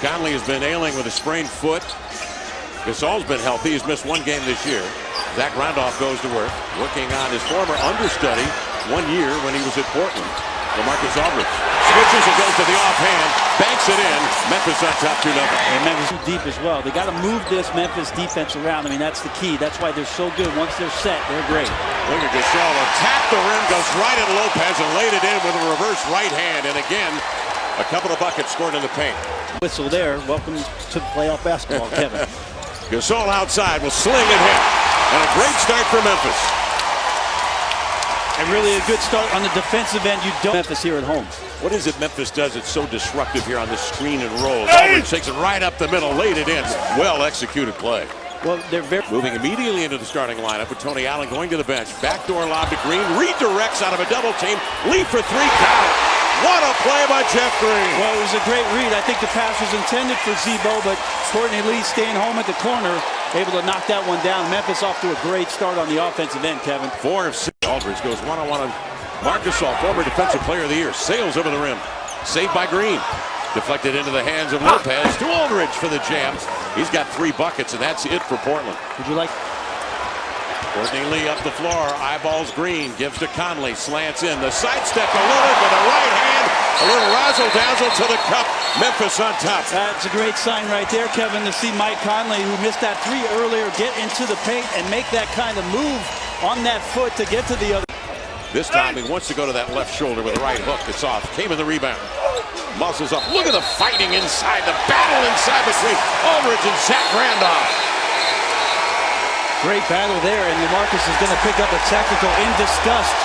Conley has been ailing with a sprained foot. Gasol's been healthy. He's missed one game this year. Zach Randolph goes to work, working on his former understudy 1 year when he was at Portland. LaMarcus Aldridge switches and goes to the offhand, banks it in. Memphis on top 2-0. And Memphis is deep as well. They got to move this Memphis defense around. I mean, that's the key. That's why they're so good. Once they're set, they're great. Look at Gasol tapped the rim, goes right at Lopez and laid it in with a reverse right hand. And again, a couple of buckets scored in the paint. Whistle there. Welcome to playoff basketball, Kevin. Gasol outside will sling and hit. And a great start for Memphis. And really a good start on the defensive end. You don't Memphis here at home. What is it Memphis does? It's so disruptive here on this screen and roll. Aldridge takes it right up the middle, laid it in. Well executed play. Well, they're moving immediately into the starting lineup with Tony Allen going to the bench. Backdoor lob to Green. Redirects out of a double team. Lead for 3 count. What a play by Jeff Green. Well, it was a great read. I think the pass was intended for Zebo, but Courtney Lee staying home at the corner, able to knock that one down. Memphis off to a great start on the offensive end, Kevin. 4 of 6. Aldridge goes one-on-one on Marcus Gasol, former defensive player of the year. Sails over the rim. Saved by Green. Deflected into the hands of Lopez to Aldridge for the jam. He's got 3 buckets, and that's it for Portland. Would you like? Courtney Lee up the floor, eyeballs Green, gives to Conley, slants in, the sidestep to Lillard with a right hand, a little razzle-dazzle to the cup, Memphis on top. That's a great sign right there, Kevin, to see Mike Conley, who missed that 3 earlier, get into the paint and make that kind of move on that foot to get to the other. This time he wants to go to that left shoulder with a right hook. It's off, came in the rebound. Muscles up, look at the fighting inside, the battle inside between Aldridge and Zach Randolph. Great battle there, and LaMarcus is going to pick up a technical in disgust,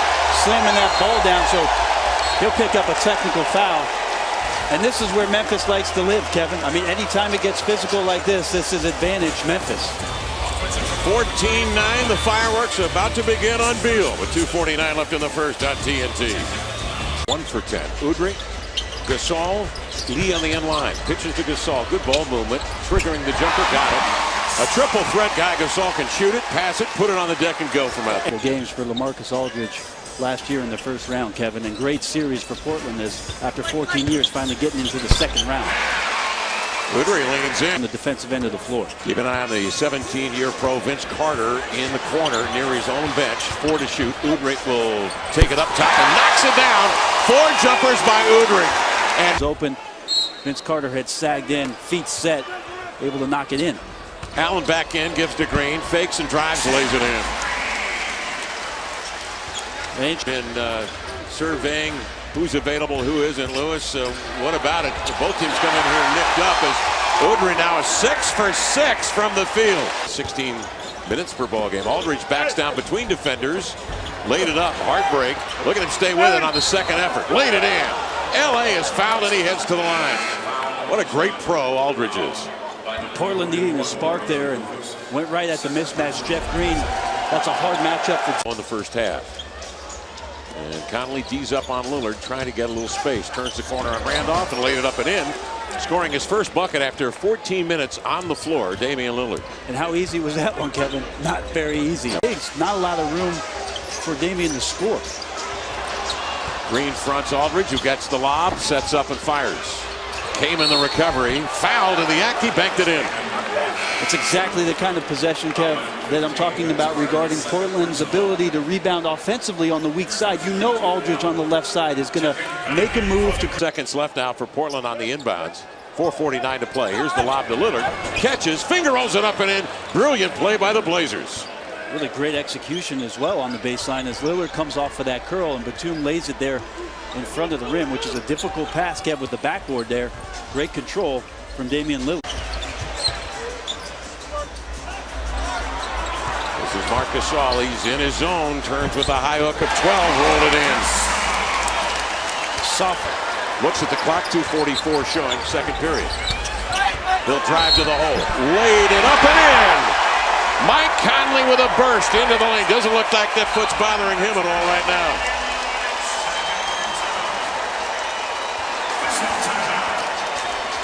slamming that ball down, so he'll pick up a technical foul. And this is where Memphis likes to live, Kevin. I mean, anytime it gets physical like this is advantage Memphis. 14-9, the fireworks are about to begin on Beal with 2:49 left in the first on TNT. 1 for 10. Udrih, Gasol, Lee on the end line. Pitches to Gasol. Good ball movement. Triggering the jumper. Got it. A triple threat guy. Gasol can shoot it, pass it, put it on the deck, and go from out there. Games for LaMarcus Aldridge last year in the first round, Kevin. And great series for Portland as after 14 years finally getting into the second round. Udrih leans in. On the defensive end of the floor. Keep an eye on the 17-year pro Vince Carter in the corner near his own bench. 4 to shoot. Udrih will take it up top and knocks it down. 4 jumpers by Udrih. And it's open. Vince Carter had sagged in, feet set, able to knock it in. Allen back in, gives to Green, fakes and drives, lays it in. Been surveying who's available, who isn't. Lewis, what about it? Both teams come in here nicked up as Udrih now is 6 for 6 from the field. 16 minutes per ball game. Aldridge backs down between defenders, laid it up, heartbreak. Look at him stay with it on the second effort. Laid it in. LA is fouled and he heads to the line. What a great pro Aldridge is. Portland needing a spark there and went right at the mismatch. Jeff Green, that's a hard matchup for in the first half. And Conley D's up on Lillard, trying to get a little space. Turns the corner on Randolph and laid it up and in. Scoring his first bucket after 14 minutes on the floor, Damian Lillard. And how easy was that one, Kevin? Not very easy. Not a lot of room for Damian to score. Green fronts Aldridge, who gets the lob, sets up and fires. Came in the recovery, fouled, and the Yankee banked it in. It's exactly the kind of possession, Kev, that I'm talking about regarding Portland's ability to rebound offensively on the weak side. You know Aldridge on the left side is going to make a move to... Seconds left now for Portland on the inbounds. 4:49 to play. Here's the lob to Lillard. Catches, finger rolls it up and in. Brilliant play by the Blazers. Really great execution as well on the baseline as Lillard comes off for that curl and Batum lays it there in front of the rim, which is a difficult pass, Kev, with the backboard there. Great control from Damian Lillard. This is Marcus Gasol. He's in his zone, turns with a high hook of 12, rolled it in. Soft. Looks at the clock, 2:44 showing, second period. He'll drive to the hole, laid it up and in. Mike Conley with a burst into the lane. Doesn't look like that foot's bothering him at all right now.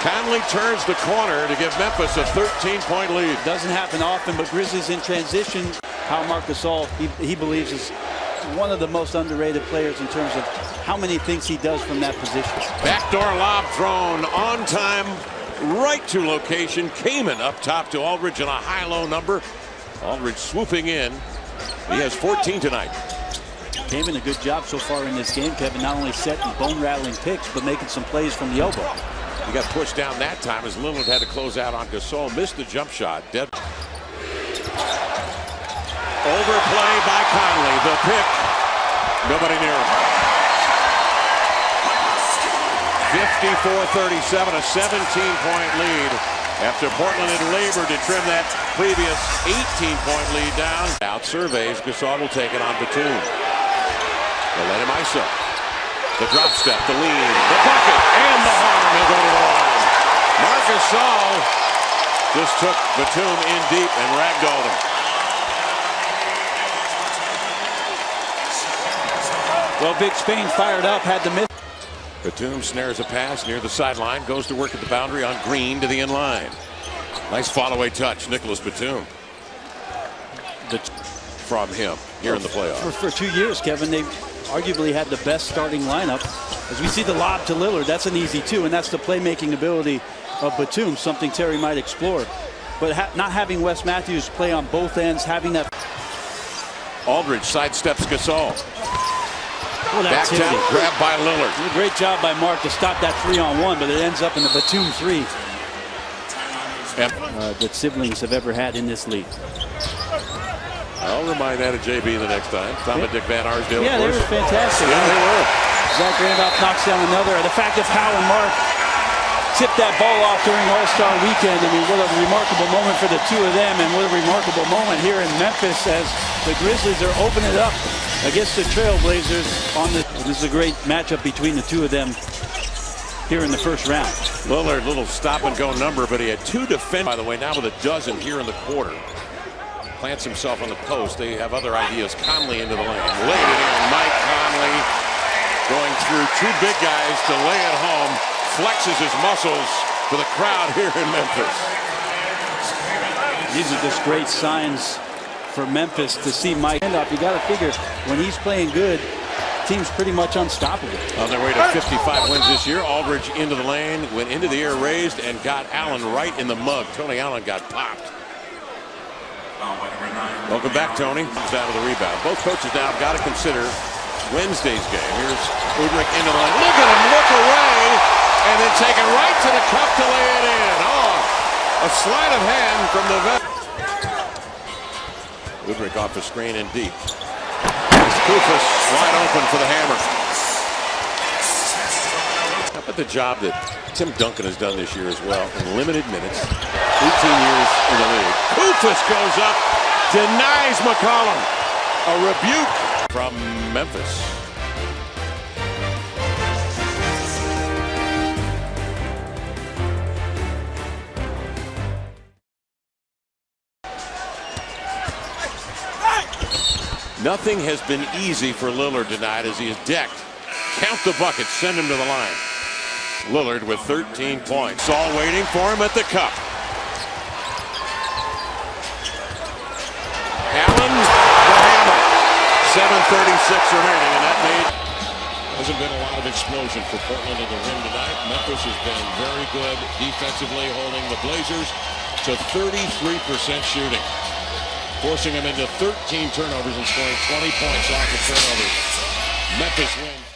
Conley turns the corner to give Memphis a 13-point lead. Doesn't happen often, but Grizzlies in transition. How Marcus Gasol, he believes, is one of the most underrated players in terms of how many things he does from that position. Backdoor lob thrown on time right to location. Kamen up top to Aldridge on a high-low number. Aldridge swooping in. He has 14 tonight. Kamen a good job so far in this game, Kevin. Not only setting bone-rattling picks, but making some plays from the elbow. He got pushed down that time as Lillard had to close out on Gasol. Missed the jump shot. Dead. Overplay by Conley. The pick. Nobody near him. 54-37, a 17-point lead after Portland had labored to trim that previous 18-point lead down. Out surveys, Gasol will take it on Batum. They'll let him ISO. The drop step, the lean, the bucket, and the harm will go to the line. Marc Gasol just took Batum in deep and ragdolled him. Well, Big Spain fired up, had the miss. Batum snares a pass near the sideline, goes to work at the boundary on Green to the end line. Nice follow-away touch, Nicholas Batum. From him here in the playoffs. For 2 years, Kevin, they've arguably had the best starting lineup. As we see the lob to Lillard, that's an easy two, and that's the playmaking ability of Batum, something Terry might explore. But not having Wes Matthews play on both ends, having that. Aldridge sidesteps Gasol. Back down, grabbed by Lillard. A great job by Mark to stop that 3-on-1, but it ends up in the Batum 3 that siblings have ever had in this league. I'll remind that of JB the next time. Tom and Dick Van Arsdale. Yeah, they were fantastic. Yeah, they were. Zach Randolph knocks down another. The fact that Powell and Mark tipped that ball off during All-Star Weekend. I mean, what a remarkable moment for the two of them, and what a remarkable moment here in Memphis as the Grizzlies are opening it up against the Trailblazers on the. This is a great matchup between the two of them here in the first round. Lillard, little stop and go number, but he had two defenders. By the way, now with a dozen here in the quarter. Plants himself on the post. They have other ideas. Conley into the lane. Laid it in. Mike Conley going through two big guys to lay it home. Flexes his muscles for the crowd here in Memphis. These are just great signs for Memphis to see Mike end up. You got to figure when he's playing good, team's pretty much unstoppable. On their way to 55 wins this year, Aldridge into the lane, went into the air raised, and got Allen right in the mug. Tony Allen got popped. Welcome back, Tony. He's out of the rebound. Both coaches now have got to consider Wednesday's game. Here's Udrich into the line. Look at him look away, and then take it right to the cup to lay it in. Oh, a sleight of hand from the vet. Udrich off the screen and deep. Kufis wide open for the hammer. How about the job that Tim Duncan has done this year as well in limited minutes, 18 years in the league. Kufis goes up, denies McCollum. A rebuke from Memphis. Nothing has been easy for Lillard tonight as he is decked. Count the buckets, send him to the line. Lillard with 13 points. All waiting for him at the cup. Allen, the hammer. 7:36 remaining, and that made. Hasn't been a lot of explosion for Portland in the rim tonight. Memphis has been very good defensively, holding the Blazers to 33% shooting, forcing them into 13 turnovers and scoring 20 points off the turnovers. Memphis wins.